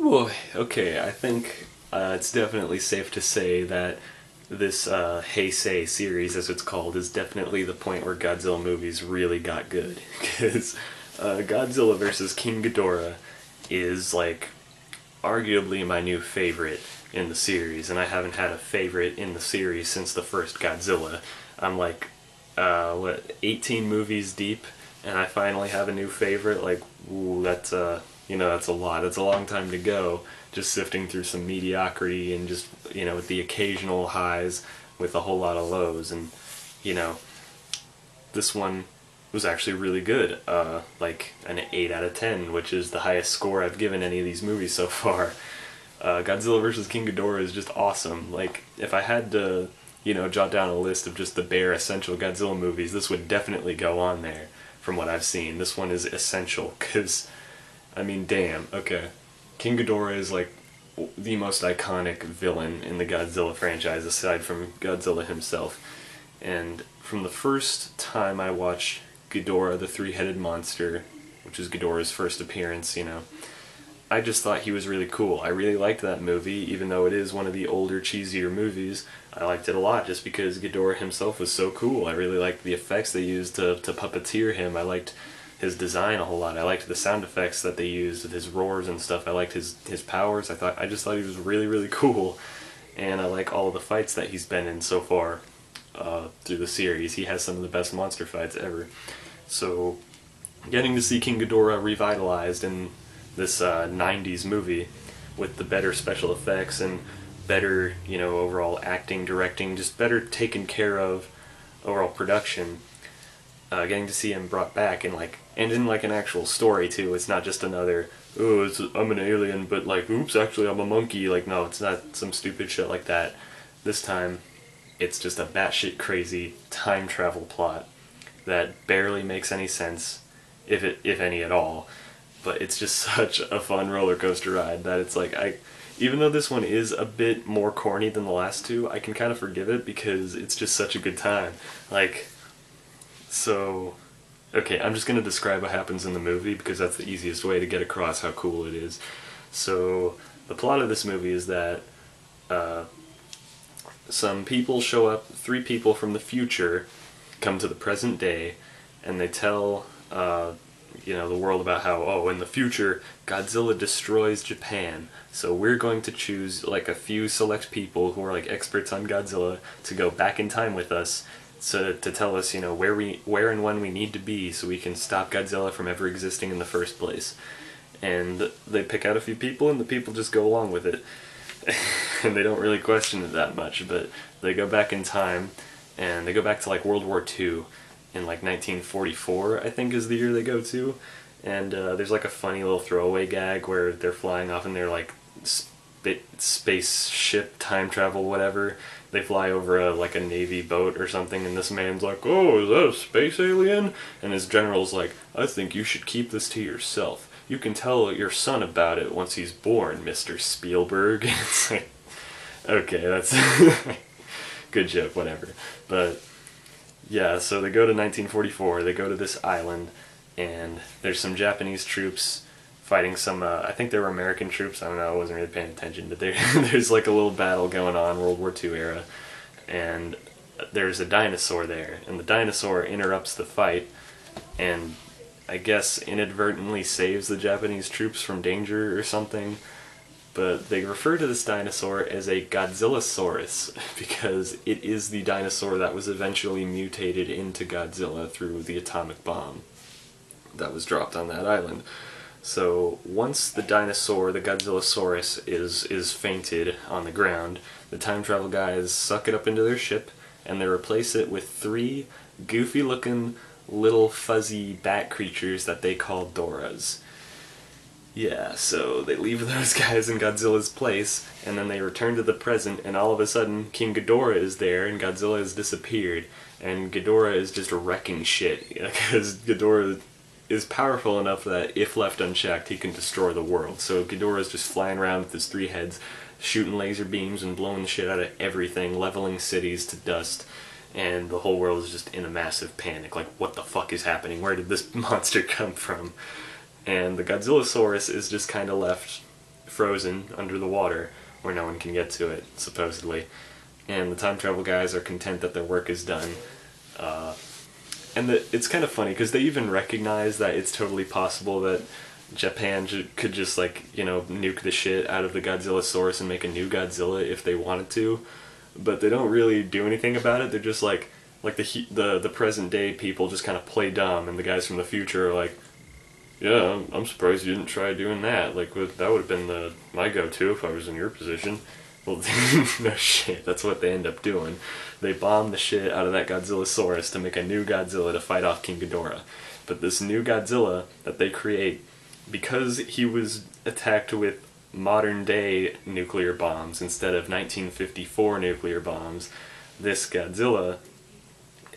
Ooh, okay, I think it's definitely safe to say that this Heisei series, as it's called, is definitely the point where Godzilla movies really got good. Because Godzilla vs. King Ghidorah is, like, arguably my new favorite in the series, and I haven't had a favorite in the series since the first Godzilla. I'm like, 18 movies deep, and I finally have a new favorite. Like, ooh, that's a lot. That's a long time to go, just sifting through some mediocrity and just, with the occasional highs with a whole lot of lows. And, you know, this one was actually really good. Like an 8 out of 10, which is the highest score I've given any of these movies so far. Godzilla vs. King Ghidorah is just awesome. Like, if I had to, jot down a list of just the bare essential Godzilla movies, this would definitely go on there from what I've seen. This one is essential, because, I mean, damn, okay. King Ghidorah is, like, the most iconic villain in the Godzilla franchise, aside from Godzilla himself. And from the first time I watched Ghidorah, the three-headed monster, which is Ghidorah's first appearance, I just thought he was really cool. I really liked that movie, even though it is one of the older, cheesier movies. I liked it a lot just because Ghidorah himself was so cool. I really liked the effects they used to puppeteer him. I liked his design a whole lot. I liked the sound effects that they used with his roars and stuff. I liked his powers. I just thought he was really, really cool. And I like all of the fights that he's been in so far through the series. He has some of the best monster fights ever. So, getting to see King Ghidorah revitalized in this 90s movie with the better special effects and better, overall acting, directing, just better taken care of overall production. Getting to see him brought back and in an actual story too. It's not just another, I'm an alien, but oops, actually I'm a monkey. No, it's not some stupid shit like that. This time, it's just a batshit crazy time travel plot that barely makes any sense, if any at all. But it's just such a fun roller coaster ride that it's even though this one is a bit more corny than the last two, I can kind of forgive it because it's just such a good time. Okay, I'm just going to describe what happens in the movie because that's the easiest way to get across how cool it is. So, the plot of this movie is that some people show up, 3 people from the future come to the present day, and they tell the world about how, in the future, Godzilla destroys Japan, so we're going to choose a few select people who are experts on Godzilla to go back in time with us to tell us, where and when we need to be so we can stop Godzilla from ever existing in the first place. And they pick out a few people, and the people just go along with it. And they don't really question it that much, but they go back in time, and they go back to World War II in 1944, I think is the year they go to. And there's a funny little throwaway gag where they're flying off in their spaceship, time travel, whatever. They fly over a Navy boat or something, and this man's like, "Oh, is that a space alien?" And his general's like, "I think you should keep this to yourself. You can tell your son about it once he's born, Mr. Spielberg." It's okay, that's good joke, whatever. But yeah, so they go to 1944, they go to this island, and there's some Japanese troops fighting some, I think they were American troops, I don't know, I wasn't really paying attention, but there's a little battle going on, World War II era, and there's a dinosaur there, and the dinosaur interrupts the fight, and I guess inadvertently saves the Japanese troops from danger or something, but they refer to this dinosaur as a Godzillasaurus because it is the dinosaur that was eventually mutated into Godzilla through the atomic bomb that was dropped on that island. So once the dinosaur, the Godzillasaurus, is fainted on the ground, the time travel guys suck it up into their ship and they replace it with 3 goofy-looking little fuzzy bat creatures that they call Doras. Yeah, so they leave those guys in Godzilla's place, and then they return to the present, and all of a sudden, King Ghidorah is there, and Godzilla has disappeared, and Ghidorah is just wrecking shit, because Ghidorah is powerful enough that, if left unchecked, he can destroy the world. So Ghidorah is just flying around with his 3 heads, shooting laser beams and blowing the shit out of everything, leveling cities to dust, and the whole world is just in a massive panic, what the fuck is happening? Where did this monster come from? And the Godzillasaurus is just kind of left frozen under the water where no one can get to it, supposedly. And the time travel guys are content that their work is done. It's kind of funny because they even recognize that it's totally possible that Japan could just, like, you know, nuke the shit out of the Godzilla source and make a new Godzilla if they wanted to, but they don't really do anything about it. They're just like the present day people just kind of play dumb, and the guys from the future are like, yeah, I'm surprised you didn't try doing that. Like, that would have been my go-to if I was in your position. Well, no shit, that's what they end up doing. They bomb the shit out of that Godzillasaurus to make a new Godzilla to fight off King Ghidorah. But this new Godzilla that they create, because he was attacked with modern-day nuclear bombs instead of 1954 nuclear bombs, this Godzilla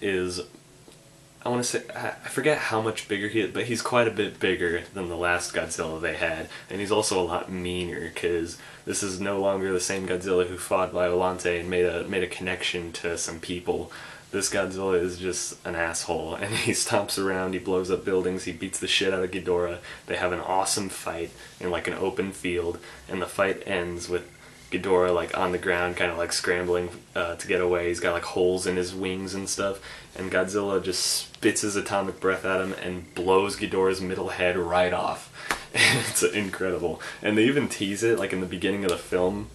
is, I want to say, I forget how much bigger he is, but he's quite a bit bigger than the last Godzilla they had, and he's also a lot meaner, because this is no longer the same Godzilla who fought Violante and made a connection to some people. This Godzilla is just an asshole, and he stomps around, he blows up buildings, he beats the shit out of Ghidorah. They have an awesome fight in, like, an open field, and the fight ends with Ghidorah, like, on the ground, kind of, like, scrambling to get away. He's got, like, holes in his wings and stuff, and Godzilla just spits his atomic breath at him and blows Ghidorah's middle head right off. It's incredible. And they even tease it, like, in the beginning of the film.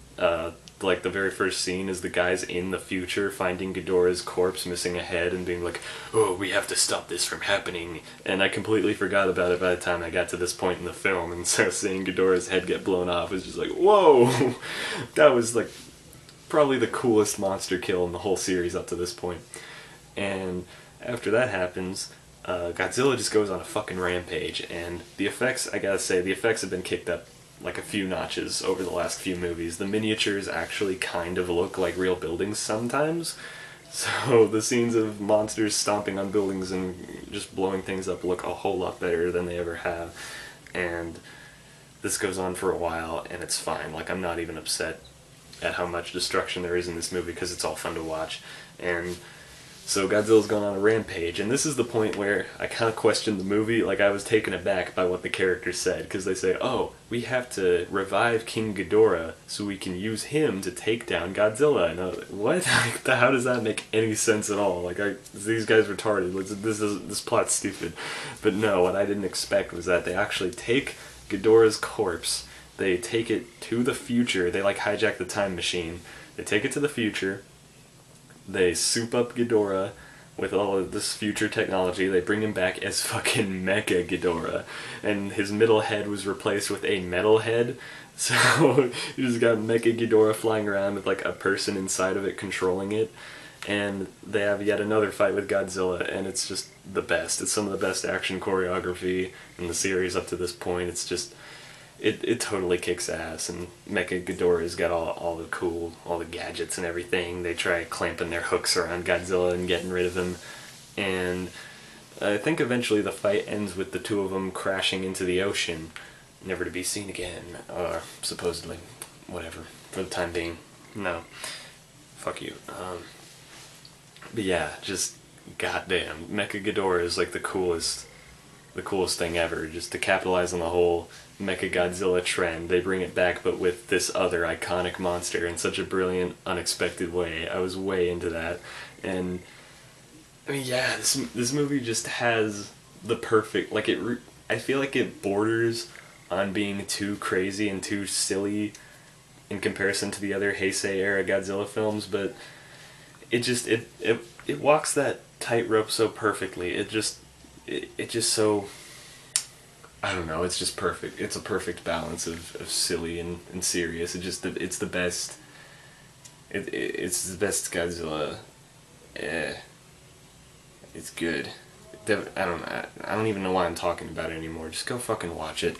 Like, the very first scene is the guys in the future finding Ghidorah's corpse missing a head and being like, oh, we have to stop this from happening. And I completely forgot about it by the time I got to this point in the film, and so seeing Ghidorah's head get blown off was just like, whoa! That was, like, probably the coolest monster kill in the whole series up to this point. And after that happens, Godzilla just goes on a fucking rampage, and the effects, I gotta say, the effects have been kicked up like a few notches over the last few movies. The miniatures actually kind of look like real buildings sometimes, so the scenes of monsters stomping on buildings and just blowing things up look a whole lot better than they ever have. And this goes on for a while, and it's fine. Like, I'm not even upset at how much destruction there is in this movie, because it's all fun to watch. And so Godzilla's going on a rampage, and this is the point where I kind of questioned the movie. Like, I was taken aback by what the characters said, because they say, oh, we have to revive King Ghidorah so we can use him to take down Godzilla. And I was like, what? How does that make any sense at all? Like, these guys are retarded. This plot's stupid. But no, what I didn't expect was that they actually take Ghidorah's corpse, they take it to the future, they, like, hijack the time machine, they take it to the future, they soup up Ghidorah with all of this future technology. They bring him back as fucking Mecha Ghidorah, and his middle head was replaced with a metal head. So you just got Mecha Ghidorah flying around with, like, a person inside of it controlling it. And they have yet another fight with Godzilla, and it's just the best. It's some of the best action choreography in the series up to this point. It's just, it totally kicks ass, and Mecha Ghidorah's got all the gadgets and everything. They try clamping their hooks around Godzilla and getting rid of him, and I think eventually the fight ends with the two of them crashing into the ocean, never to be seen again, supposedly. Whatever, for the time being. No. Fuck you. But yeah, just goddamn, Mecha Ghidorah is, like, the coolest thing ever. Just to capitalize on the whole Mecha Godzilla trend, they bring it back, but with this other iconic monster in such a brilliant, unexpected way. I was way into that, and I mean, yeah, this movie just has the perfect, like, I feel like it borders on being too crazy and too silly in comparison to the other Heisei era Godzilla films, but it just it walks that tightrope so perfectly. It just so, I don't know, it's just perfect. It's a perfect balance of silly and serious. It's the best. It's the best Godzilla. It's good. I don't even know why I'm talking about it anymore. Just go fucking watch it.